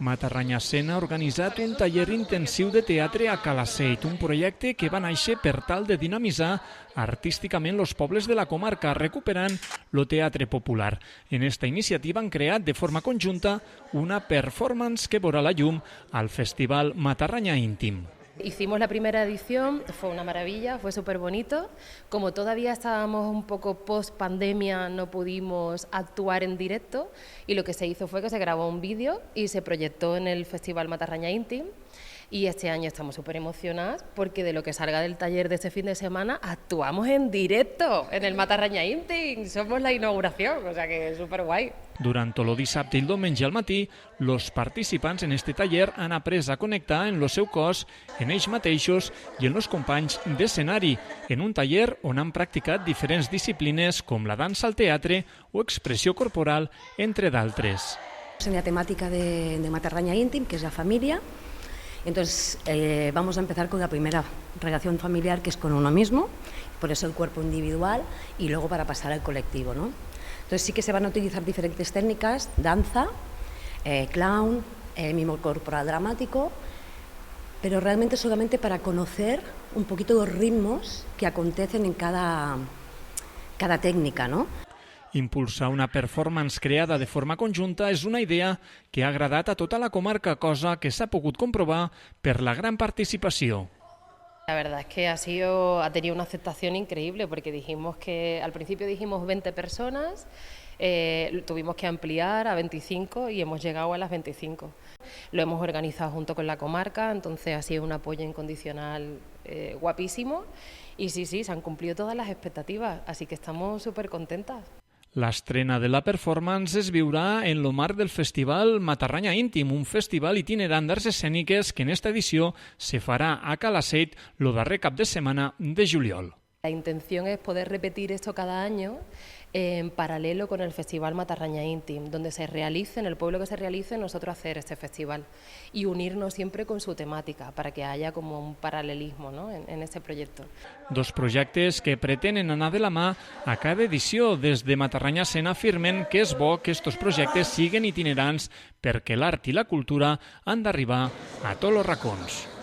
Matarranya Escena ha organitzat un taller intensiu de teatre a Calaceit, un projecte que va néixer per tal de dinamitzar artísticament els pobles de la comarca, recuperant el teatre popular. En esta iniciativa han creat de forma conjunta una performance que veurà la llum al Festival Matarranya Íntim. Hicimos la primera edición, fue una maravilla, fue súper bonito. Como todavía estábamos un poco post pandemia, no pudimos actuar en directo y lo que se hizo fue que se grabó un vídeo y se proyectó en el Festival Matarranya Íntim. Y este año estamos súper emocionadas porque de lo que salga del taller de este fin de semana actuamos en directo en el Matarranya Íntim. Somos la inauguración, o sea que es súper guay. Durant el dissabte i el diumenge al matí, els participants en este taller han après a connectar en el seu cos, en ells mateixos i en els companys d'escenari, en un taller on han practicat diferents disciplines com la dansa al teatre o expressió corporal, entre d'altres. En la temática de Matarranya Íntim, que es la familia. Entonces vamos a empezar con la primera relación familiar, que es con uno mismo, por eso el cuerpo individual, y luego para pasar al colectivo, ¿no? Entonces sí que se van a utilizar diferentes técnicas, danza, clown, mimo corporal dramático, pero realmente solamente para conocer un poquito los ritmos que acontecen en cada técnica, ¿no? Impulsar una performance creada de forma conjunta és una idea que ha agradat a tota la comarca, cosa que s'ha pogut comprovar per la gran participació. La verdad es que ha tenido una aceptación increíble porque al principio dijimos 20 personas, tuvimos que ampliar a 25 y hemos llegado a las 25. Lo hemos organizado junto con la comarca, entonces ha sido un apoyo incondicional guapísimo y sí, se han cumplido todas las expectativas, así que estamos súper contentas. L'estrena de la performance es viurà en el marc del Festival Matarranya Íntim, un festival itinerant d'arts escèniques que en esta edició se farà a Calaceit el darrer cap de setmana de juliol. La intención es poder repetir esto cada año en paralelo con el Festival Matarranya Íntim, donde se realice, en el pueblo que se realice, nosotros hacer este festival y unirnos siempre con su temática para que haya como un paralelismo, ¿no?, en este proyecto. Dos projectes que pretenen anar de la mà a cada edició. Des de Matarranya Escena afirmen que és bo que estos projectes siguin itinerants perquè l'art i la cultura han d'arribar a tots els racons.